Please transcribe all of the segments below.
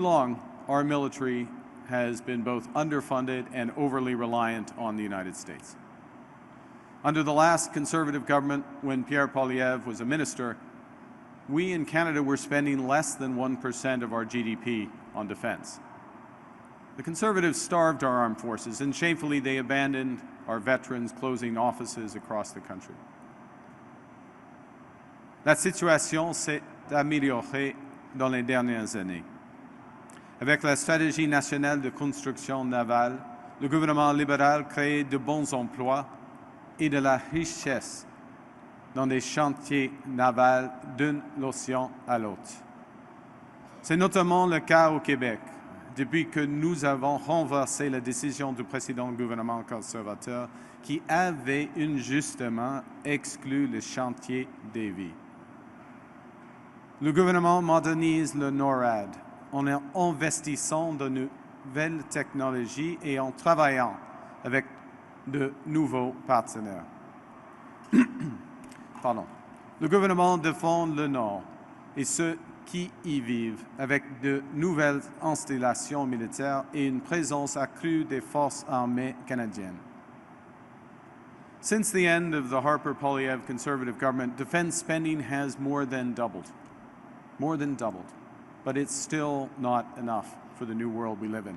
long, our military has been both underfunded and overly reliant on the United States. Under the last Conservative government, when Pierre Poilievre was a minister, we in Canada were spending less than 1% of our GDP on defense. The Conservatives starved our armed forces, and shamefully they abandoned our veterans, closing offices across the country. La situation s'est améliorée dans les dernières années. Avec la stratégie nationale de construction navale, le gouvernement libéral crée de bons emplois et de la richesse dans des chantiers navals d'un océan à l'autre. C'est notamment le cas au Québec, depuis que nous avons renversé la décision du précédent gouvernement conservateur qui avait injustement exclu le chantier des vies. Le gouvernement modernise le NORAD en investissant de nouvelles technologies et en travaillant avec de nouveaux partenaires. Pardon. Le gouvernement défend le Nord et ceux qui y vivent avec de nouvelles installations militaires et une présence accrue des forces armées canadiennes. Since the end of the Harper Poilievre Conservative government, defense spending has more than doubled. But it's still not enough for the new world we live in.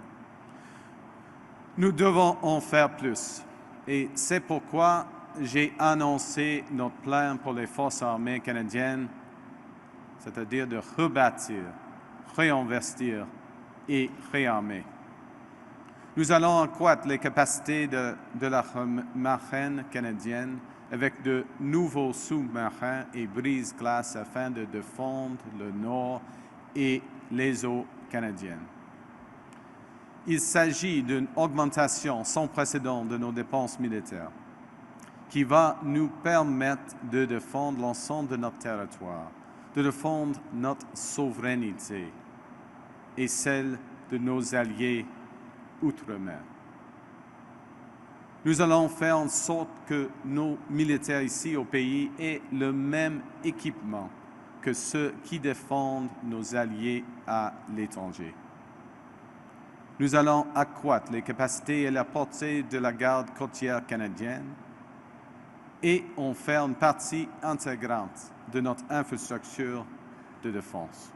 Nous devons en faire plus, et c'est pourquoi j'ai annoncé notre plan pour les forces armées canadiennes, c'est-à-dire de rebâtir, réinvestir et réarmer. Nous allons accroître les capacités de la marine canadienne avec de nouveaux sous-marins et brise-glaces afin de défendre le Nord et les eaux canadiennes. Il s'agit d'une augmentation sans précédent de nos dépenses militaires qui va nous permettre de défendre l'ensemble de notre territoire, de défendre notre souveraineté et celle de nos alliés outre-mer. Nous allons faire en sorte que nos militaires ici au pays aient le même équipement que ceux qui défendent nos alliés à l'étranger. Nous allons accroître les capacités et la portée de la garde côtière canadienne et en faire une partie intégrante de notre infrastructure de défense.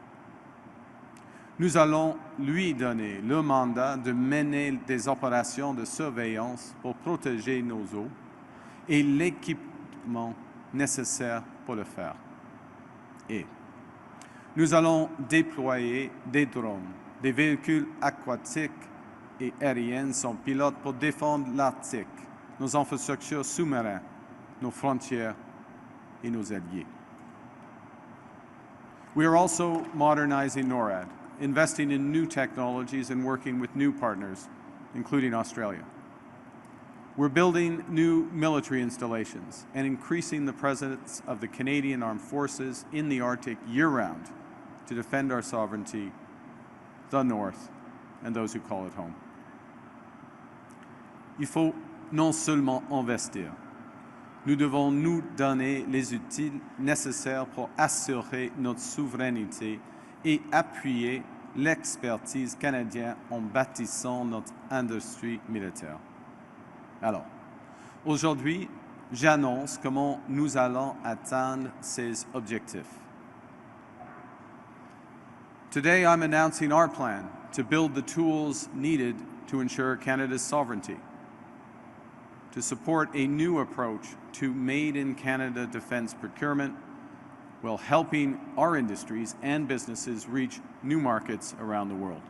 Nous allons lui donner le mandat de mener des opérations de surveillance pour protéger nos eaux et l'équipement nécessaire pour le faire. Et nous allons déployer des drones, des véhicules aquatiques et aériens sans pilote pour défendre l'Arctique, nos infrastructures sous-marines, nos frontières et nos alliés. We are also modernizing NORAD, investing in new technologies and working with new partners, including Australia. We're building new military installations and increasing the presence of the Canadian Armed Forces in the Arctic year-round to defend our sovereignty, the North, and those who call it home. Il faut non seulement investir, nous devons nous donner les outils nécessaires pour assurer notre souveraineté et appuyer l'expertise canadienne en bâtissant notre industrie militaire. Alors, aujourd'hui, j'annonce comment nous allons atteindre ces objectifs. Today, I'm announcing our plan to build the tools needed to ensure Canada's sovereignty, to support a new approach to made-in-Canada defense procurement, while helping our industries and businesses reach new markets around the world.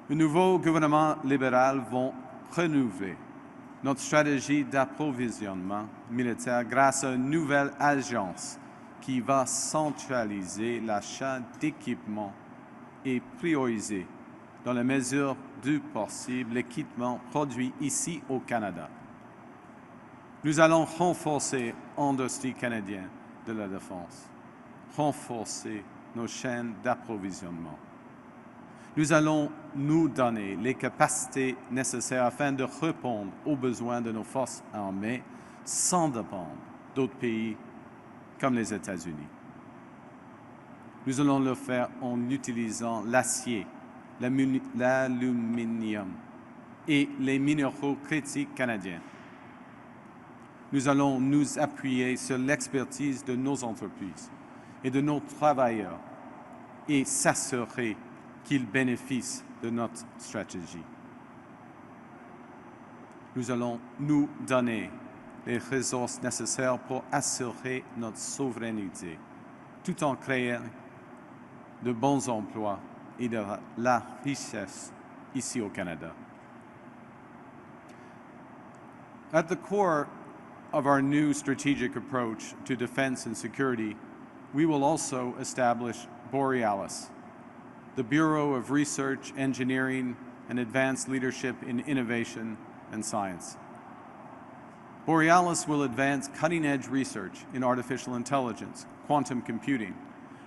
Le nouveau gouvernement libéral va renouveler notre stratégie d'approvisionnement militaire grâce à une nouvelle agence qui va centraliser l'achat d'équipements et prioriser, dans la mesure du possible, l'équipement produit ici au Canada. Nous allons renforcer l'industrie canadienne de la défense, renforcer nos chaînes d'approvisionnement. Nous allons nous donner les capacités nécessaires afin de répondre aux besoins de nos forces armées sans dépendre d'autres pays comme les États-Unis. Nous allons le faire en utilisant l'acier, l'aluminium et les minéraux critiques canadiens. Nous allons nous appuyer sur l'expertise de nos entreprises et de nos travailleurs et s'assurer qu'ils bénéficient de notre stratégie. Nous allons nous donner les ressources nécessaires pour assurer notre souveraineté, tout en créant de bons emplois et de la richesse ici au Canada. At the core of our new strategic approach to defense and security, we will also establish Borealis, the Bureau of Research, Engineering, and Advanced Leadership in Innovation and Science. Borealis will advance cutting-edge research in artificial intelligence, quantum computing,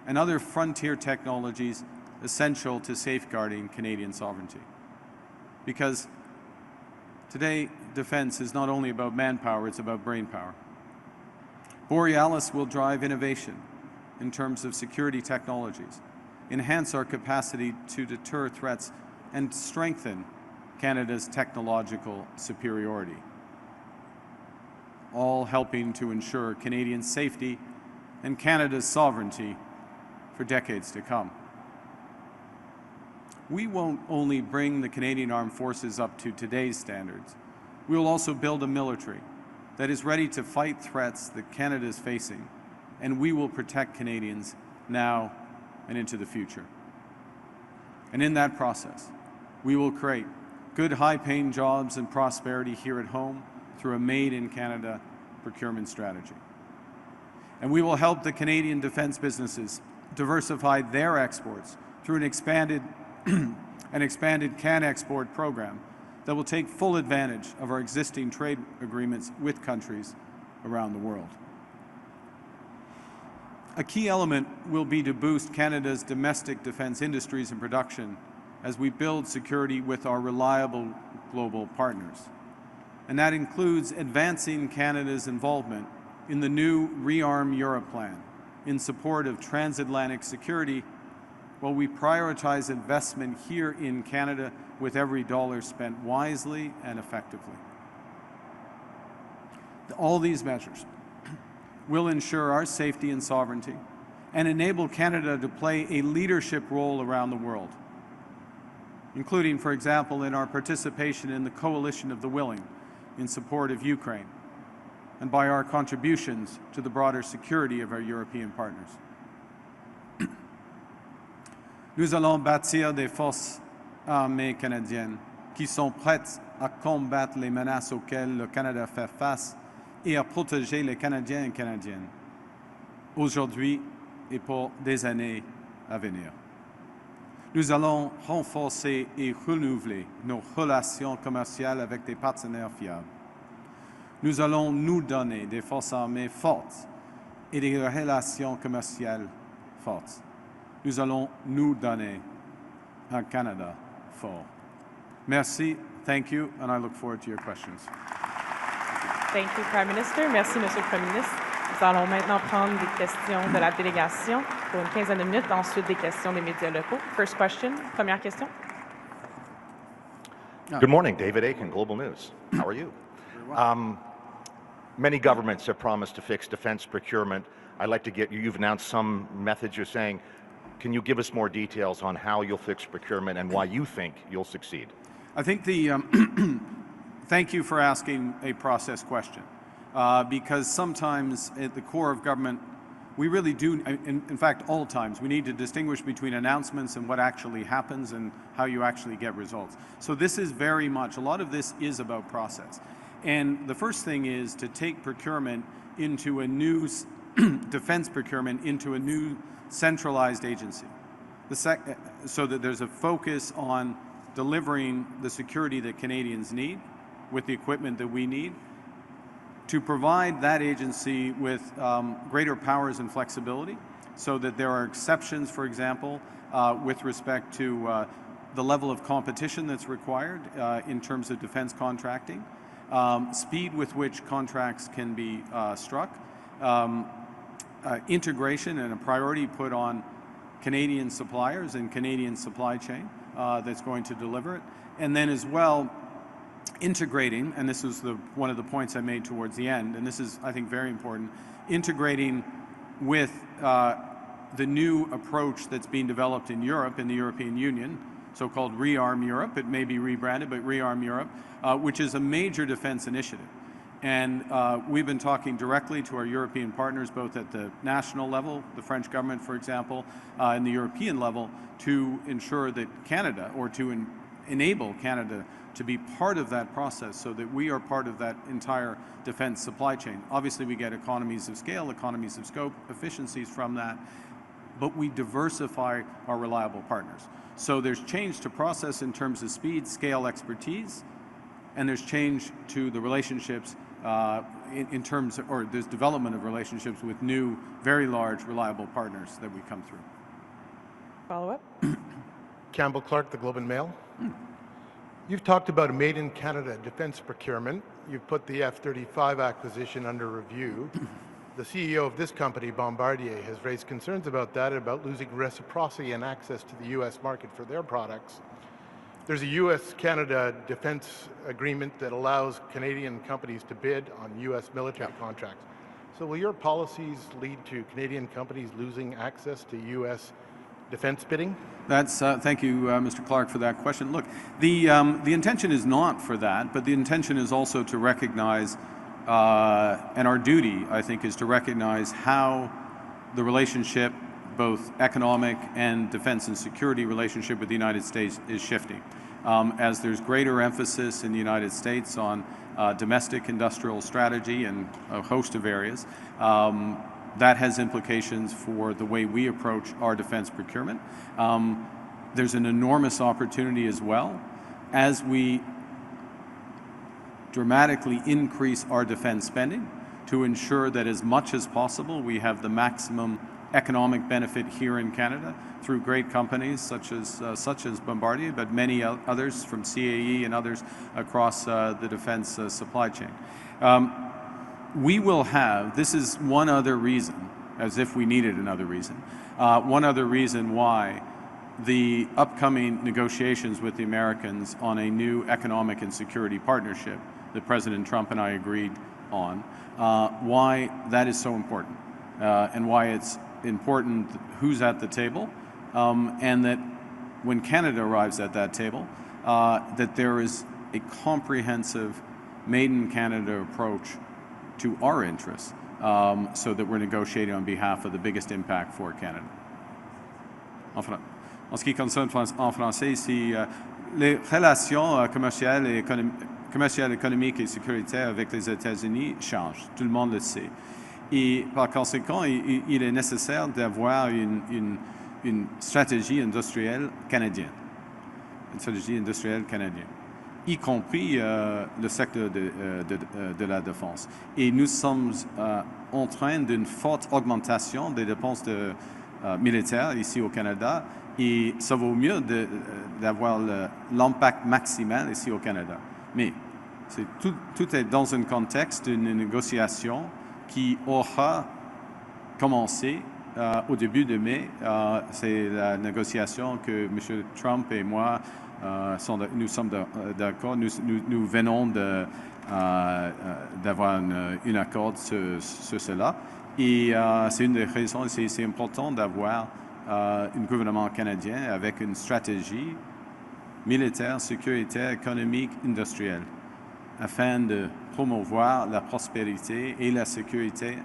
and other frontier technologies essential to safeguarding Canadian sovereignty. Because today, defense is not only about manpower, it's about brainpower. Borealis will drive innovation in terms of security technologies, enhance our capacity to deter threats, and strengthen Canada's technological superiority, all helping to ensure Canadian safety and Canada's sovereignty for decades to come. We won't only bring the Canadian Armed Forces up to today's standards, we will also build a military that is ready to fight threats that Canada is facing, and we will protect Canadians now and into the future. And in that process, we will create good high-paying jobs and prosperity here at home through a made-in-Canada procurement strategy. And we will help the Canadian defense businesses diversify their exports through an expanded Can-Export program that will take full advantage of our existing trade agreements with countries around the world. A key element will be to boost Canada's domestic defense industries and production as we build security with our reliable global partners. And that includes advancing Canada's involvement in the new Rearm Europe plan in support of transatlantic security, while we prioritize investment here in Canada with every dollar spent wisely and effectively. All these measures will ensure our safety and sovereignty and enable Canada to play a leadership role around the world, including, for example, in our participation in the Coalition of the Willing in support of Ukraine, and by our contributions to the broader security of our European partners. Nous allons bâtir des forces armées canadiennes qui sont prêtes à combattre les menaces auxquelles le Canada fait face et à protéger les Canadiens et Canadiennes, aujourd'hui et pour des années à venir. Nous allons renforcer et renouveler nos relations commerciales avec des partenaires fiables. Nous allons nous donner des forces armées fortes et des relations commerciales fortes. Nous allons nous donner un Canada fort. Merci, thank you, and I look forward to your questions. Thank you, Prime Minister. Merci, Monsieur le Premier ministre. Nous allons maintenant prendre des questions de la délégation pour une quinzaine de minutes, ensuite des questions des médias locaux. First question, première question. Good morning, David Aiken, Global News. How are you? Many governments have promised to fix defense procurement. I'd like to get you, you've announced some methods you're saying. Can you give us more details on how you'll fix procurement and why you think you'll succeed? I think thank you for asking a process question, because sometimes at the core of government, we really do, in fact, all times, we need to distinguish between announcements and what actually happens and how you actually get results. So this is very much, a lot of this is about process. And the first thing is to take procurement into a new, defense procurement into a new centralized agency. So that there's a focus on delivering the security that Canadians need with the equipment that we need, to provide that agency with greater powers and flexibility so that there are exceptions, for example, with respect to the level of competition that's required in terms of defense contracting, speed with which contracts can be struck, integration and a priority put on Canadian suppliers and Canadian supply chain that's going to deliver it. And then as well, integrating, and this was one of the points I made towards the end, and this is, I think, very important, integrating with the new approach that's being developed in Europe, in the European Union, so-called ReArm Europe. It may be rebranded, but ReArm Europe, which is a major defense initiative. And we've been talking directly to our European partners, both at the national level, the French government, for example, and the European level, to ensure that Canada, or to enable Canada to be part of that process so that we are part of that entire defense supply chain. Obviously, we get economies of scale, economies of scope, efficiencies from that, but we diversify our reliable partners. So there's change to process in terms of speed, scale, expertise, and there's change to the relationships in terms of, or there's development of relationships with new, very large, reliable partners that we come through. Follow-up? Campbell Clark, the Globe and Mail. You've talked about a made-in-Canada defense procurement. You've put the F-35 acquisition under review. The CEO of this company, Bombardier, has raised concerns about that, about losing reciprocity and access to the U.S. market for their products. There's a U.S.-Canada defense agreement that allows Canadian companies to bid on U.S. military contracts. So will your policies lead to Canadian companies losing access to U.S. defense bidding? That's thank you, Mr. Clark, for that question. Look, the intention is not for that, but the intention is also to recognize, and our duty, I think, is to recognize how the relationship, both economic and defense and security relationship with the United States, is shifting. As there's greater emphasis in the United States on domestic industrial strategy and a host of areas, that has implications for the way we approach our defense procurement. There's an enormous opportunity as well as we dramatically increase our defense spending to ensure that as much as possible we have the maximum economic benefit here in Canada through great companies such as Bombardier, but many others from CAE and others across the defense supply chain. We will have, this is one other reason, as if we needed another reason, one other reason why the upcoming negotiations with the Americans on a new economic and security partnership that President Trump and I agreed on, why that is so important, and why it's important who's at the table, and that when Canada arrives at that table, that there is a comprehensive made-in-Canada approach to our interests, so that we're negotiating on behalf of the biggest impact for Canada. En ce qui concerne en français ici, les relations commerciales, économiques et sécuritaires avec les États-Unis changent, tout le monde le sait. Et par conséquent, il est nécessaire d'avoir une stratégie industrielle canadienne, y compris le secteur de la défense. Et nous sommes en train d'une forte augmentation des dépenses militaires ici au Canada, et ça vaut mieux d'avoir l'impact maximal ici au Canada. Mais tout est dans un contexte d'une négociation qui aura commencé au début de mai. C'est la négociation que M. Trump et moi nous sommes d'accord. Nous venons d'avoir un accord sur cela. Et c'est une des raisons, c'est important d'avoir un gouvernement canadien avec une stratégie militaire, sécuritaire, économique, industrielle, afin de promouvoir la prospérité et la sécurité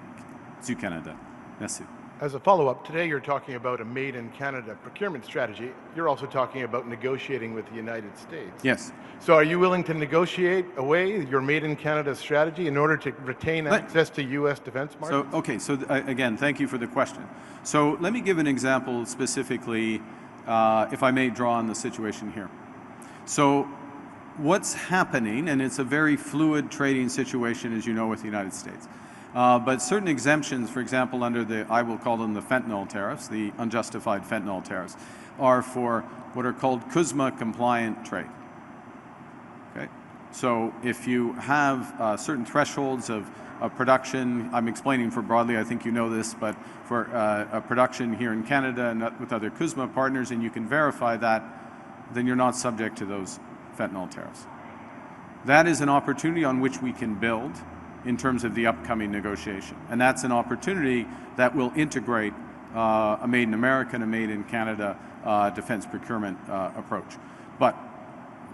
du Canada. Merci. As a follow-up, today you're talking about a made-in-Canada procurement strategy. You're also talking about negotiating with the United States. Yes. So are you willing to negotiate away your made-in-Canada strategy in order to retain access to U.S. defense markets? So again, thank you for the question. So let me give an example specifically, if I may draw on the situation here. So what's happening, and it's a very fluid trading situation, as you know, with the United States. But certain exemptions, for example, under I will call them the fentanyl tariffs, the unjustified fentanyl tariffs, are for what are called CUSMA compliant trade. Okay? So if you have certain thresholds of production, I'm explaining for broadly, I think you know this, but for a production here in Canada and with other CUSMA partners, and you can verify that, then you're not subject to those fentanyl tariffs. That is an opportunity on which we can build in terms of the upcoming negotiation. And that's an opportunity that will integrate a Made in America and a Made in Canada defense procurement approach. But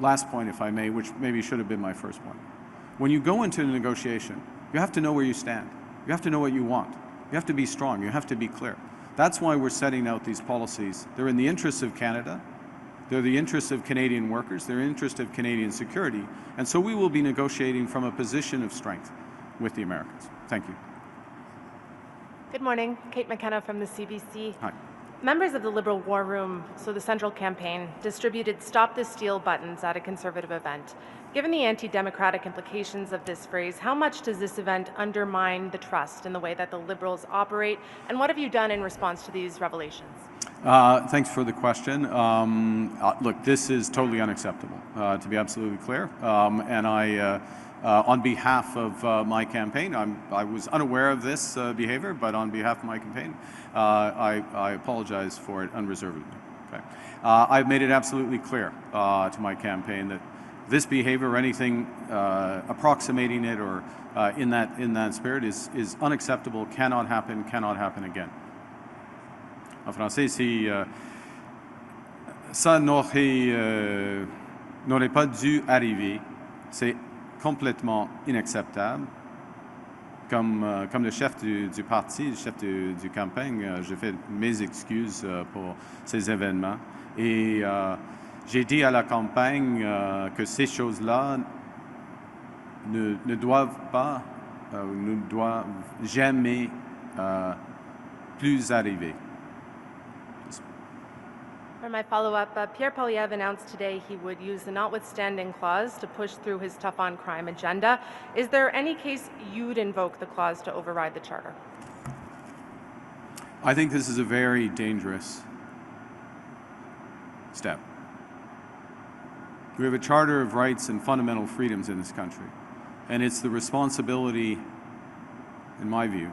last point, if I may, which maybe should have been my first point. When you go into a negotiation, you have to know where you stand. You have to know what you want. You have to be strong. You have to be clear. That's why we're setting out these policies. They're in the interests of Canada. They're the interests of Canadian workers. They're in the interest of Canadian security. And so we will be negotiating from a position of strength with the Americans. Thank you. Good morning. Kate McKenna from the CBC. Hi. Members of the Liberal War Room, so the Central Campaign, distributed Stop the Steal buttons at a Conservative event. Given the anti-democratic implications of this phrase, how much does this event undermine the trust in the way that the Liberals operate, and what have you done in response to these revelations? Thanks for the question. Look, this is totally unacceptable, to be absolutely clear. And I, on behalf of my campaign, I was unaware of this behavior, but on behalf of my campaign, I apologize for it unreservedly. Okay. I've made it absolutely clear to my campaign that this behavior or anything approximating it or in that spirit is unacceptable, cannot happen again. En français, si ça n'aurait pas dû arriver, c'est complètement inacceptable. Comme le chef du parti, le chef du campagne, je fais mes excuses pour ces événements. Et j'ai dit à la campagne que ces choses-là ne doivent pas, ne doivent jamais plus arriver. For my follow-up, Pierre Poilievre announced today he would use the notwithstanding clause to push through his tough-on-crime agenda. Is there any case you'd invoke the clause to override the Charter? I think this is a very dangerous step. We have a Charter of Rights and fundamental freedoms in this country, and it's the responsibility, in my view,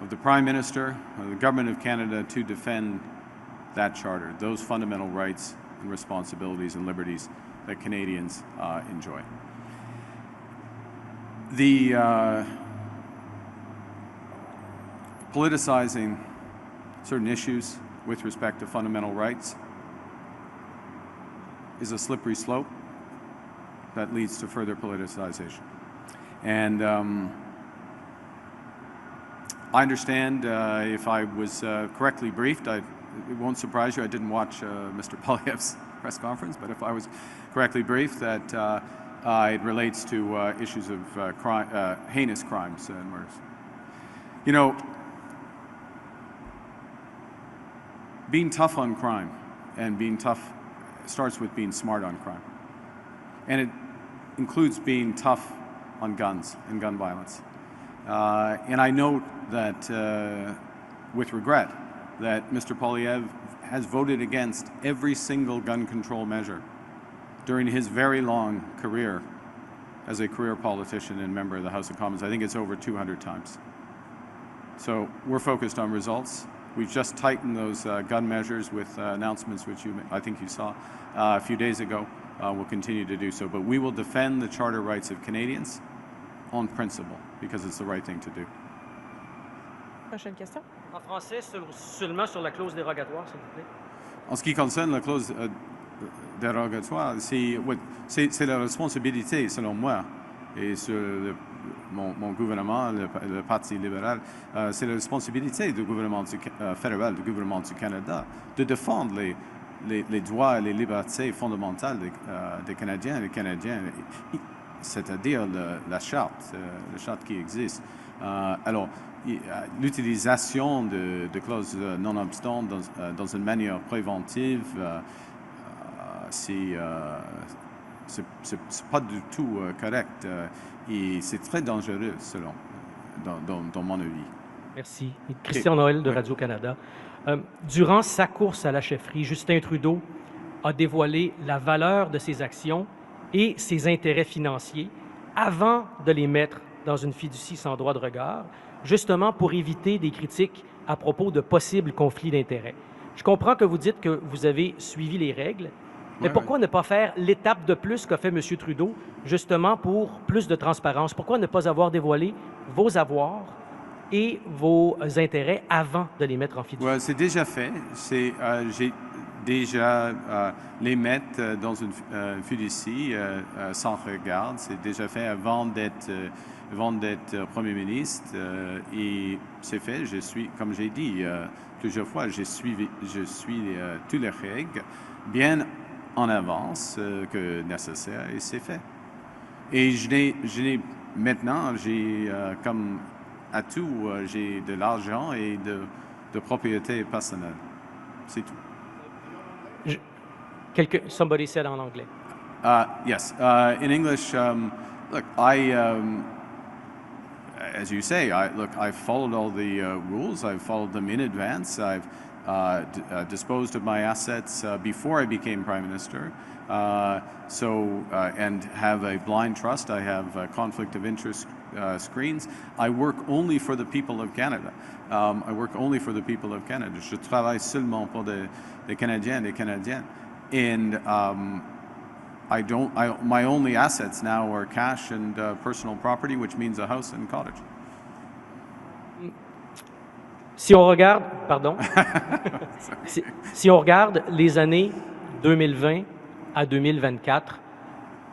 of the Prime Minister, of the Government of Canada to defend that charter, those fundamental rights and responsibilities and liberties that Canadians enjoy. The politicizing certain issues with respect to fundamental rights is a slippery slope that leads to further politicization. And I understand if I was correctly briefed, it won't surprise you, I didn't watch Mr. Poilievre's press conference, but if I was correctly briefed, that it relates to issues of heinous crimes and murders. You know, being tough on crime and being tough starts with being smart on crime. And it includes being tough on guns and gun violence. And I note that, with regret, that Mr. Poilievre has voted against every single gun control measure during his very long career as a career politician and member of the House of Commons. I think it's over 200 times. So we're focused on results. We've just tightened those gun measures with announcements which I think you saw a few days ago. We'll continue to do so. But we will defend the charter rights of Canadians on principle because it's the right thing to do. Prochaine question. En français, seulement sur la clause dérogatoire, s'il vous plaît. En ce qui concerne la clause dérogatoire, c'est la responsabilité, selon moi, et sur mon gouvernement, le Parti libéral, c'est la responsabilité du gouvernement fédéral, du gouvernement du Canada, de défendre les droits et les libertés fondamentales des Canadiens et des Canadiennes, c'est-à-dire la charte qui existe. Alors, l'utilisation de clauses non-obstant dans une manière préventive, c'est pas du tout correct et c'est très dangereux, dans mon avis. Merci. Christian Noël de Radio-Canada. Durant sa course à la chefferie, Justin Trudeau a dévoilé la valeur de ses actions et ses intérêts financiers avant de les mettre dans une fiducie sans droit de regard, justement pour éviter des critiques à propos de possibles conflits d'intérêts. Je comprends que vous dites que vous avez suivi les règles, mais pourquoi ne pas faire l'étape de plus qu'a fait M. Trudeau, justement pour plus de transparence? Pourquoi ne pas avoir dévoilé vos avoirs et vos intérêts avant de les mettre en fiducie? Ouais, c'est déjà fait. J'ai déjà les mettre dans une fiducie sans regard. C'est déjà fait avant d'être Premier ministre et c'est fait. Je suis, comme j'ai dit plusieurs fois, je suis toutes les règles bien en avance que nécessaire et c'est fait. Et maintenant, j'ai comme atout, j'ai de l'argent et de propriété personnelle. C'est tout. Somebody said en anglais. Yes. In English, look, as you say, I followed all the rules. I've followed them in advance. I've disposed of my assets before I became Prime Minister. And have a blind trust. I have conflict of interest screens. I work only for the people of Canada. I work only for the people of Canada. Je travaille seulement pour des Canadiens et des Canadiennes. And my only assets now are cash and personal property, which means a house and cottage. Si on regarde, si on regarde les années 2020 à 2024,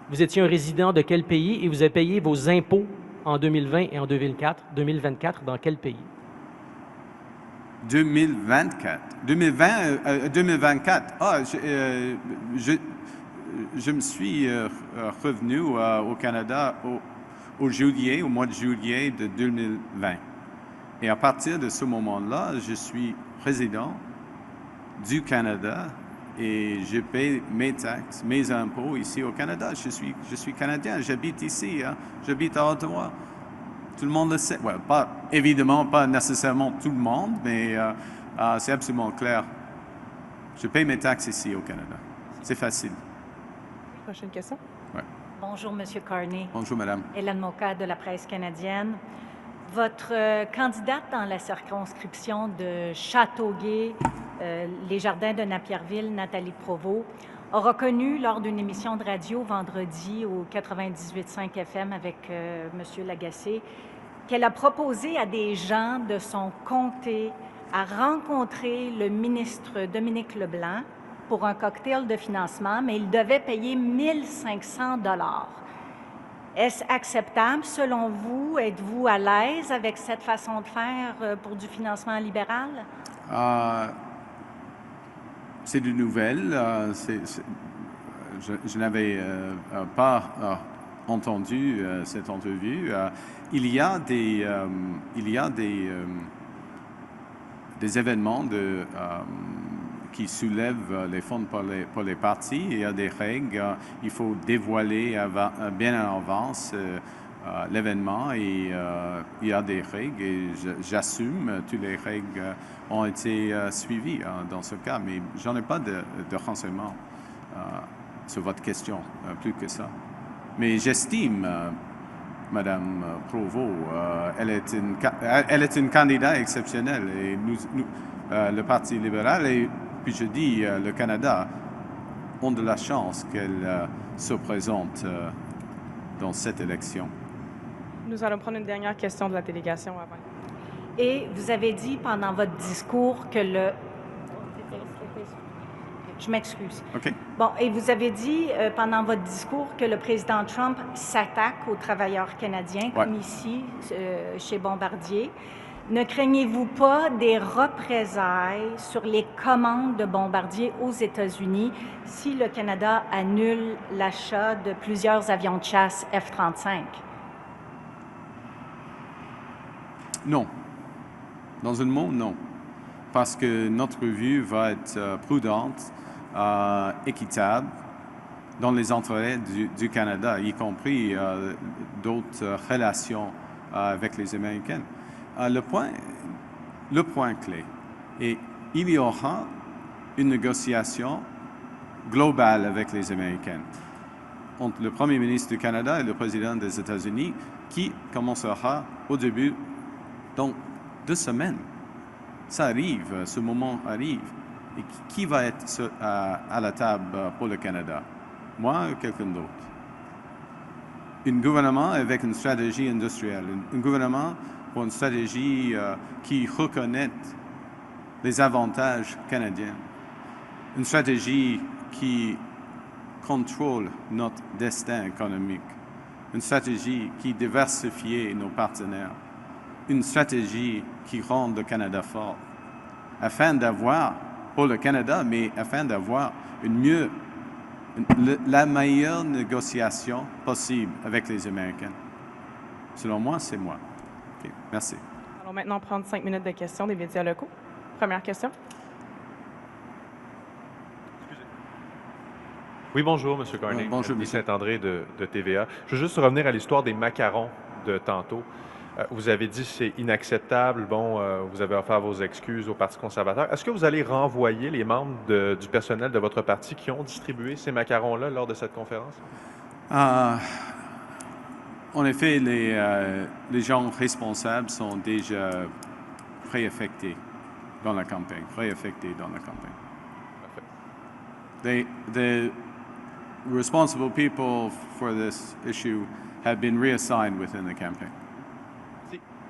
vous étiez un résident de quel pays et vous avez payé vos impôts en 2020 et en 2024 dans quel pays? 2024. 2024. Je me suis revenu au Canada au mois de juillet de 2020. Et à partir de ce moment-là, je suis résident du Canada et je paie mes taxes, mes impôts ici au Canada. Je suis Canadien, j'habite ici, j'habite à Ottawa. Tout le monde le sait. Ouais, évidemment, pas nécessairement tout le monde, mais c'est absolument clair. Je paie mes taxes ici au Canada. C'est facile. Prochaine question. Ouais. Bonjour, M. Carney. Bonjour, Madame. Hélène Moka de la presse canadienne. Votre candidate dans la circonscription de Châteauguay, les Jardins de Napierville, Nathalie Provost, a reconnu lors d'une émission de radio vendredi au 98.5 FM avec M. Lagacé qu'elle a proposé à des gens de son comté à rencontrer le ministre Dominique Leblanc pour un cocktail de financement, mais il devait payer 1 500 $. Est-ce acceptable selon vous? Êtes-vous à l'aise avec cette façon de faire pour du financement libéral? C'est de nouvelles. Je n'avais pas entendu cette entrevue. Il y a des événements qui soulèvent les fonds pour les partis. Il y a des règles. Il faut dévoiler bien en avance l'événement et il y a des règles et j'assume toutes les règles ont été suivies dans ce cas, mais j'en ai pas de renseignements sur votre question, plus que ça. Mais j'estime Madame Provost, elle est une candidate exceptionnelle et le Parti libéral et puis je dis le Canada ont de la chance qu'elle se présente dans cette élection. Nous allons prendre une dernière question de la délégation avant. Et vous avez dit pendant votre discours que le... Je m'excuse. OK. Bon, et vous avez dit pendant votre discours que le président Trump s'attaque aux travailleurs canadiens, comme ici, chez Bombardier. Ne craignez-vous pas des représailles sur les commandes de Bombardier aux États-Unis si le Canada annule l'achat de plusieurs avions de chasse F-35? Non. Dans un mot, non. Parce que notre vue va être prudente, équitable, dans les intérêts du Canada, y compris d'autres relations avec les Américains. Le point clé est il y aura une négociation globale avec les Américains. entre le Premier ministre du Canada et le Président des États-Unis qui commencera au début dans 2 semaines. Ça arrive, ce moment arrive. Et qui va être à la table pour le Canada? Moi ou quelqu'un d'autre? Un gouvernement avec une stratégie industrielle, un gouvernement pour une stratégie qui reconnaît les avantages canadiens, une stratégie qui contrôle notre destin économique, une stratégie qui diversifie nos partenaires, une stratégie qui rend le Canada fort, afin d'avoir, pour le Canada, mais afin d'avoir la meilleure négociation possible avec les Américains. Selon moi, c'est moi. Okay, merci. Allons maintenant prendre 5 minutes de questions des médias locaux. Première question. Oui, bonjour, M. Carney. Bonjour, Denis monsieur. Saint-André de TVA. Je veux juste revenir à l'histoire des macarons de tantôt. Vous avez dit que c'est inacceptable. Bon, vous avez offert vos excuses au Parti conservateur. Est-ce que vous allez renvoyer les membres du personnel de votre parti qui ont distribué ces macarons-là lors de cette conférence? En effet, les gens responsables sont déjà préaffectés dans la campagne. The responsible people for this issue have been reassigned within the campaign.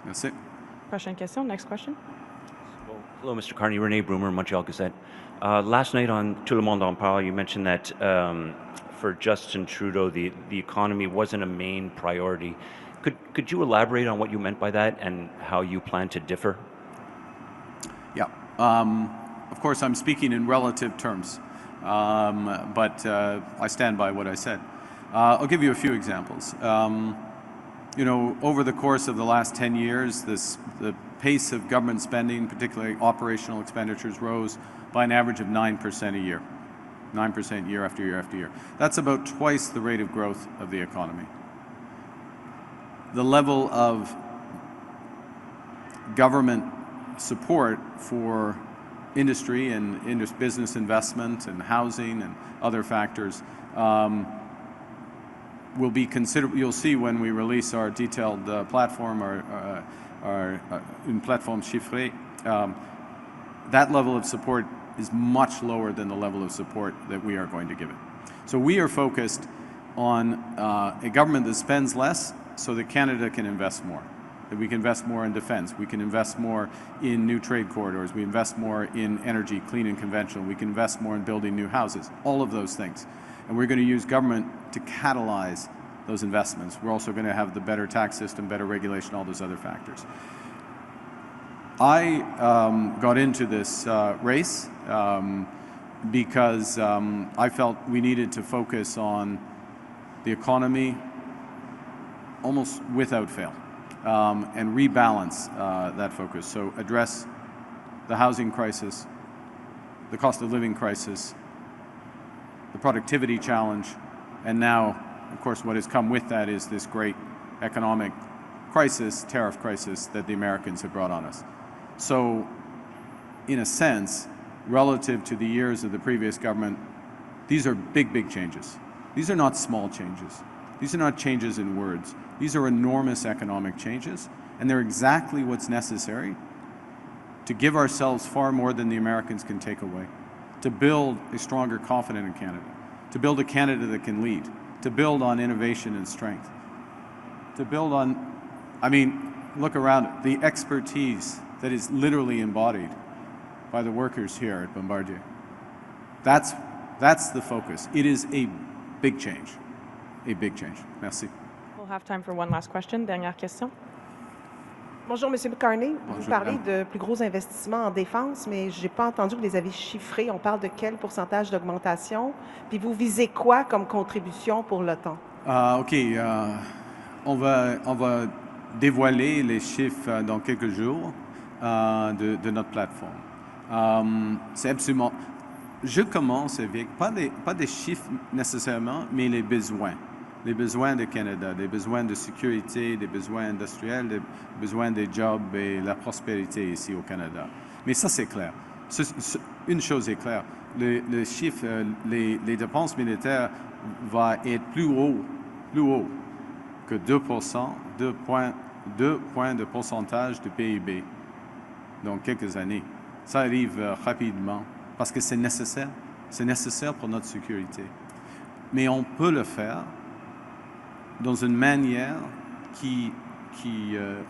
Merci. Prochaine question. Next question. Hello, Mr. Carney. René Brumer, Montreal Gazette. Last night on Tout le monde en parle, you mentioned that for Justin Trudeau, the economy wasn't a main priority. Could you elaborate on what you meant by that and how you plan to differ? Yeah. Of course, I'm speaking in relative terms, but I stand by what I said. I'll give you a few examples. You know, over the course of the last 10 years, the pace of government spending, particularly operational expenditures, rose by an average of 9% a year. 9% year after year after year. That's about twice the rate of growth of the economy. The level of government support for industry and business investment and housing and other factors will be considerable. You'll see when we release our detailed platform, our platform chiffrée, that level of support is much lower than the level of support that we are going to give it. So we are focused on a government that spends less so that Canada can invest more, that we can invest more in defense, we can invest more in new trade corridors, we invest more in energy, clean and conventional, we can invest more in building new houses, all of those things. And we're going to use government to catalyze those investments. We're also going to have the better tax system, better regulation, all those other factors. I got into this race because I felt we needed to focus on the economy almost without fail and rebalance that focus. So address the housing crisis, the cost of living crisis, the productivity challenge, and now, of course, what has come with that is this great economic crisis, tariff crisis that the Americans have brought on us. So, in a sense, relative to the years of the previous government, these are big, big changes. These are not small changes. These are not changes in words. These are enormous economic changes, and they're exactly what's necessary to give ourselves far more than the Americans can take away, to build a stronger, confident Canada, to build a Canada that can lead, to build on innovation and strength, to build on, I mean, look around, the expertise that is literally embodied by the workers here at Bombardier. That's the focus. It is a big change. A big change. Merci. We'll have time for one last question. Dernière question. Bonjour, M. Carney. Vous Bonjour, parlez madame. de plus gros investissements en défense, mais je n'ai pas entendu que vous les avez chiffrés. On parle de quel pourcentage d'augmentation? Puis vous visez quoi comme contribution pour l'OTAN? OK. On va dévoiler les chiffres dans quelques jours de notre plateforme. C'est absolument... Je commence avec, pas des chiffres nécessairement, mais les besoins. Les besoins du Canada, des besoins de sécurité, des besoins industriels, des besoins des jobs et la prospérité ici au Canada. Mais ça, c'est clair. Une chose est claire, le chiffre, les dépenses militaires vont être plus haut que 2%, 2 points de pourcentage du PIB dans quelques années. Ça arrive rapidement parce que c'est nécessaire. C'est nécessaire pour notre sécurité. Mais on peut le faire dans une manière qui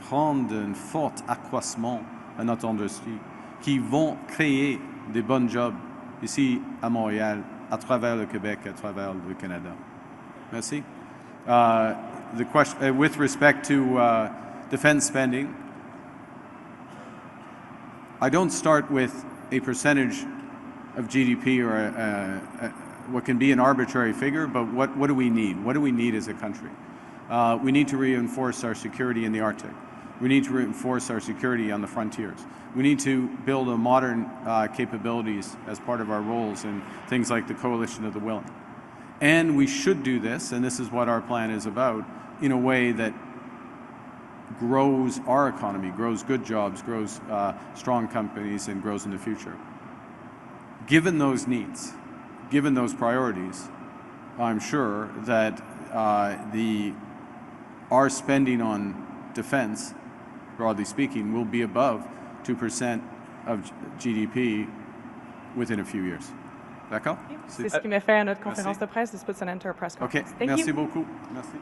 rende un fort accroissement à notre industrie, qui vont créer des bons jobs ici à Montréal, à travers le Québec, à travers le Canada. Merci. The question, with respect to defense spending, I don't start with a percentage of GDP or what can be an arbitrary figure, but what do we need? What do we need as a country? We need to reinforce our security in the Arctic. We need to reinforce our security on the frontiers. We need to build a modern capabilities as part of our roles in things like the Coalition of the Willing. And we should do this, and this is what our plan is about, in a way that grows our economy, grows good jobs, grows strong companies, and grows in the future. Given those needs, given those priorities, I'm sure that our spending on defense, broadly speaking, will be above 2% of GDP within a few years. D'accord? C'est ce qui met fin à notre conférence de presse. This puts an end to our press conference. OK. Thank Merci you. beaucoup. Merci.